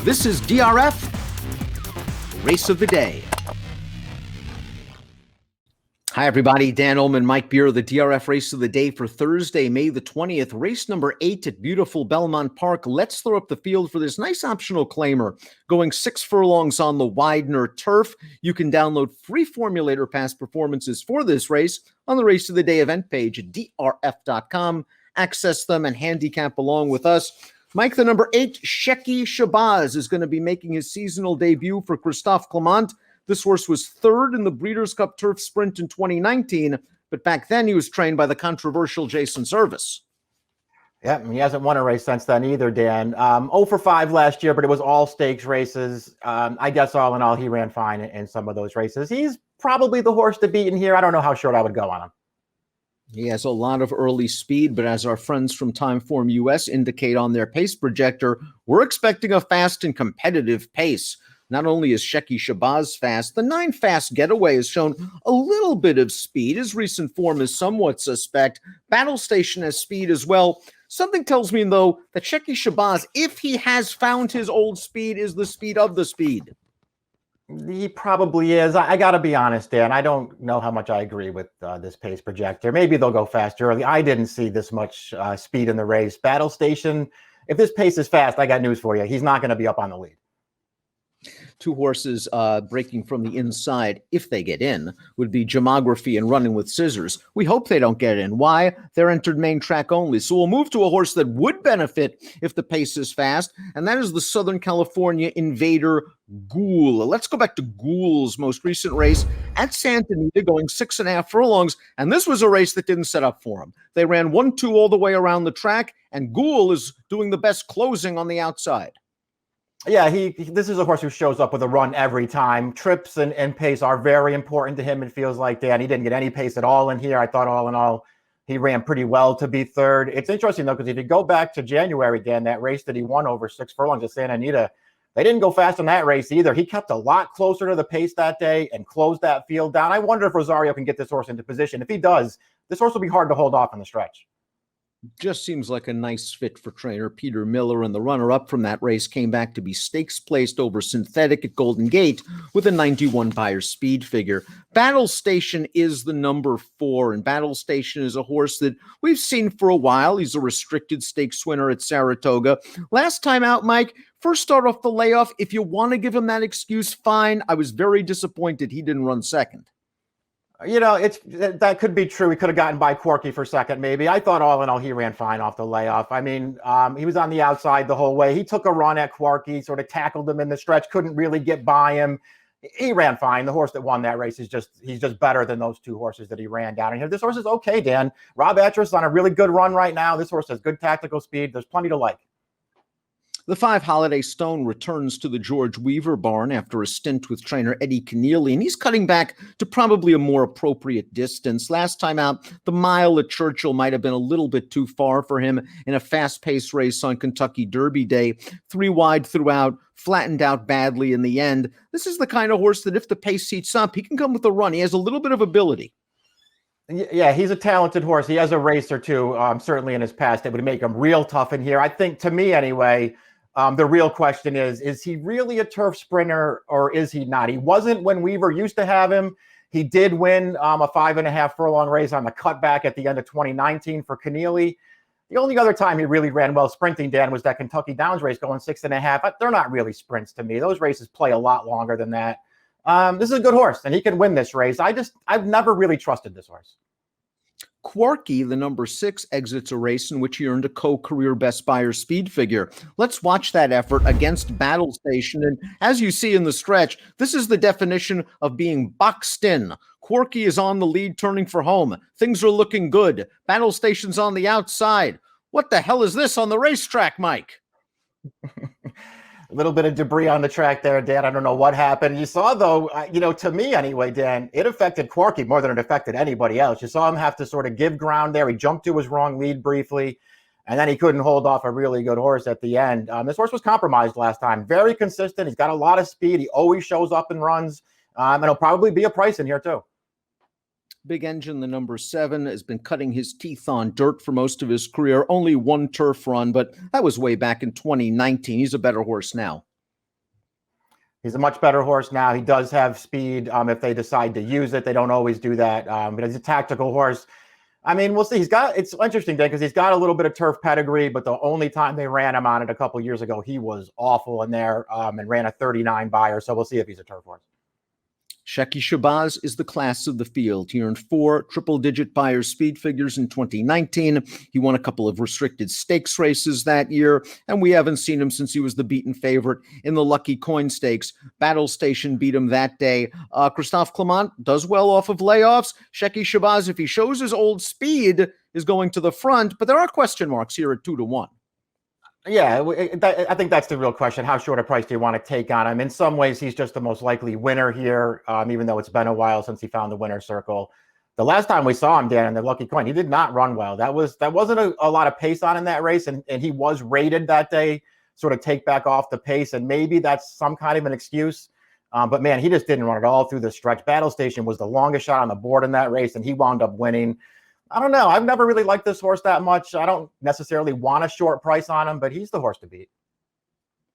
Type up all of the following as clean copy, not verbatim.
This is DRF Race of the Day. Hi, everybody. Dan Illman, Mike Beer, the DRF Race of the Day for Thursday, May the 20th. Race number 8 at beautiful Belmont Park. Let's throw up the field for this nice optional claimer. Going 6 furlongs on the Widener turf. You can download free formulator past performances for this race on the Race of the Day event page at drf.com. Access them and handicap along with us. Mike, the number 8, Shecky Shabazz, is going to be making his seasonal debut for Christophe Clement. This horse was third in the Breeders' Cup Turf Sprint in 2019, but back then he was trained by the controversial Jason Service. Yeah, he hasn't won a race since then either, Dan. 0 for 5 last year, but it was all stakes races. I guess all in all, he ran fine in some of those races. He's probably the horse to beat in here. I don't know how short I would go on him. He has a lot of early speed, but as our friends from Timeform US indicate on their pace projector, we're expecting a fast and competitive pace. Not only is Shecky Shabazz fast, the 9 Fast Getaway has shown a little bit of speed. His recent form is somewhat suspect. Battle Station has speed as well. Something tells me, though, that Shecky Shabazz, if he has found his old speed, is the speed of the speed. He probably is. I got to be honest, Dan. I don't know how much I agree with this pace projector. Maybe they'll go fast early. I didn't see this much speed in the race. Battle Station, if this pace is fast, I got news for you. He's not going to be up on the lead. 2 horses breaking from the inside, if they get in, would be Gemography and Running with Scissors. We hope they don't get in. Why? They're entered main track only. So we'll move to a horse that would benefit if the pace is fast, and that is the Southern California Invader Ghoul. Let's go back to Ghoul's most recent race at Santa Anita, going 6.5 furlongs, and this was a race that didn't set up for him. They ran 1-2 all the way around the track, and Ghoul is doing the best closing on the outside. Yeah, this is a horse who shows up with a run every time. Trips and pace are very important to him, it feels like, Dan. He didn't get any pace at all in here. I thought all in all, he ran pretty well to be third. It's interesting, though, because if you go back to January, Dan, that race that he won over 6 furlongs at Santa Anita, they didn't go fast in that race either. He kept a lot closer to the pace that day and closed that field down. I wonder if Rosario can get this horse into position. If he does, this horse will be hard to hold off in the stretch. Just seems like a nice fit for trainer Peter Miller, and the runner-up from that race came back to be stakes placed over Synthetic at Golden Gate with a 91 Beyer speed figure. Battle Station is the number 4, and Battle Station is a horse that we've seen for a while. He's a restricted stakes winner at Saratoga. Last time out, Mike, first start off the layoff. If you want to give him that excuse, fine. I was very disappointed he didn't run second. You know, that could be true. He could have gotten by Quirky for second, maybe. I thought all in all, he ran fine off the layoff. I mean, he was on the outside the whole way. He took a run at Quirky, sort of tackled him in the stretch, couldn't really get by him. He ran fine. The horse that won that race he's just better than those 2 horses that he ran down. And this horse is okay, Dan. Rob Atras on a really good run right now. This horse has good tactical speed. There's plenty to like. The 5 Holiday Stone returns to the George Weaver barn after a stint with trainer Eddie Keneally, and he's cutting back to probably a more appropriate distance. Last time out, the mile at Churchill might have been a little bit too far for him in a fast-paced race on Kentucky Derby Day. 3 wide throughout, flattened out badly in the end. This is the kind of horse that if the pace heats up, he can come with a run. He has a little bit of ability. Yeah, he's a talented horse. He has a race or two, certainly in his past, that would make him real tough in here. I think, to me anyway, the real question is he really a turf sprinter or is he not? He wasn't when Weaver used to have him. He did win a 5.5 furlong race on the cutback at the end of 2019 for Keneally. The only other time he really ran well sprinting, Dan, was that Kentucky Downs race going 6.5. They're not really sprints to me. Those races play a lot longer than that. This is a good horse, and he can win this race. I've never really trusted this horse. Quirky, the number 6, exits a race in which he earned a co-career best Beyer speed figure. Let's watch that effort against Battle Station. And as you see in the stretch, this is the definition of being boxed in. Quirky is on the lead, turning for home. Things are looking good. Battle Station's on the outside. What the hell is this on the racetrack, Mike? A little bit of debris on the track there, Dan. I don't know what happened. You saw, though, to me anyway, Dan, it affected Quirky more than it affected anybody else. You saw him have to sort of give ground there. He jumped to his wrong lead briefly, and then he couldn't hold off a really good horse at the end. This horse was compromised last time. Very consistent. He's got a lot of speed. He always shows up and runs, and he'll probably be a price in here, too. Big Engine, the number 7, has been cutting his teeth on dirt for most of his career. Only 1 turf run, but that was way back in 2019. He's a better horse now. He's a much better horse now. He does have speed if they decide to use it. They don't always do that, but he's a tactical horse. I mean, we'll see. It's interesting, Dan, because he's got a little bit of turf pedigree, but the only time they ran him on it a couple years ago, he was awful in there and ran a 39 buyer. So we'll see if he's a turf horse. Shecky Shabazz is the class of the field. He earned 4 triple-digit Beyer speed figures in 2019. He won a couple of restricted stakes races that year, and we haven't seen him since he was the beaten favorite in the Lucky Coin Stakes. Battle Station beat him that day. Christophe Clement does well off of layoffs. Shecky Shabazz, if he shows his old speed, is going to the front, but there are question marks here at 2-1. Yeah, I think that's the real question. How short a price do you want to take on him? In some ways, he's just the most likely winner here, even though it's been a while since he found the winner's circle. The last time we saw him, Dan, in the Lucky Coin, he did not run well. That wasn't a lot of pace on in that race, and he was rated that day, sort of take back off the pace, and maybe that's some kind of an excuse. But, man, he just didn't run at all through the stretch. Battle Station was the longest shot on the board in that race, and he wound up winning. I don't know. I've never really liked this horse that much. I don't necessarily want a short price on him, but he's the horse to beat.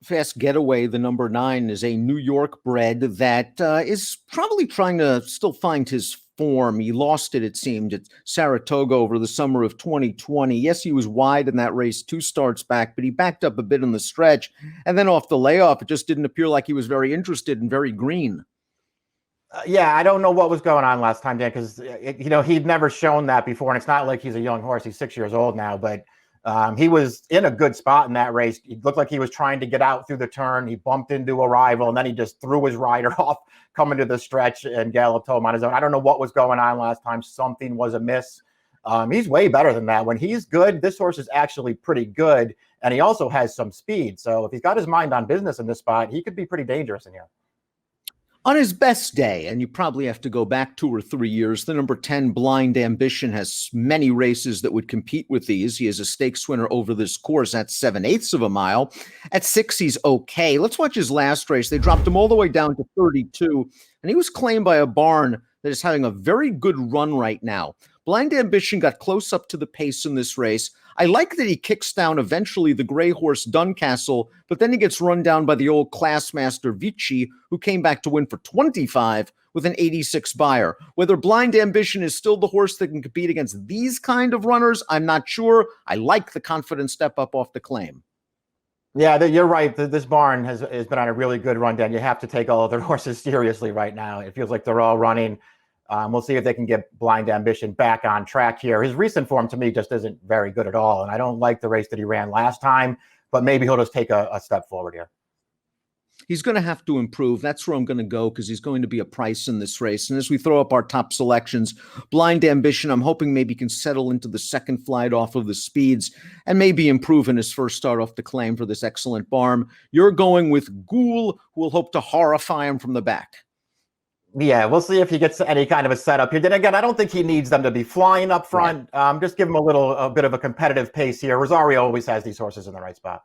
Fast Getaway, the number 9, is a New York bred that is probably trying to still find his form. He lost it, it seemed, at Saratoga over the summer of 2020. Yes, he was wide in that race 2 starts back, but he backed up a bit in the stretch. And then off the layoff, it just didn't appear like he was very interested and very green. Yeah, I don't know what was going on last time, Dan, because he'd never shown that before, and it's not like he's a young horse. He's 6 years old now, but he was in a good spot in that race. He looked like he was trying to get out through the turn. He bumped into a rival, and then he just threw his rider off coming to the stretch and galloped home on his own. I don't know what was going on last time. Something was amiss. He's way better than that. When he's good, this horse is actually pretty good, and he also has some speed. So if he's got his mind on business in this spot, he could be pretty dangerous in here. On his best day, and you probably have to go back 2 or 3 years, the number 10 Blind Ambition has many races that would compete with these. He is a stakes winner over this course at 7/8 of a mile. At 6, he's okay. Let's watch his last race. They dropped him all the way down to 32, and he was claimed by a barn that is having a very good run right now. Blind Ambition got close up to the pace in this race. I like that he kicks down eventually the gray horse Duncastle, but then he gets run down by the old classmaster Vici, who came back to win for 25 with an 86 buyer. Whether Blind Ambition is still the horse that can compete against these kind of runners, I'm not sure. I like the confident step up off the claim. Yeah, you're right. This barn has been on a really good run, Dan. You have to take all of their horses seriously right now. It feels like they're all running. We'll see if they can get Blind Ambition back on track here. His recent form, to me, just isn't very good at all, and I don't like the race that he ran last time, but maybe he'll just take a step forward here. He's going to have to improve. That's where I'm going to go because he's going to be a price in this race. And as we throw up our top selections, Blind Ambition, I'm hoping maybe can settle into the second flight off of the speeds and maybe improve in his first start off the claim for this excellent barn. You're going with Ghoul, who will hope to horrify him from the back. Yeah, we'll see if he gets any kind of a setup here. Then again, I don't think he needs them to be flying up front. Right. Just give him a bit of a competitive pace here. Rosario always has these horses in the right spot.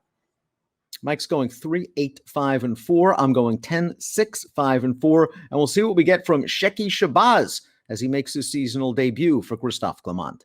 Mike's going 3, 8, 5, and 4. I'm going 10, 6, 5, and 4. And we'll see what we get from Shecky Shabazz as he makes his seasonal debut for Christophe Clement.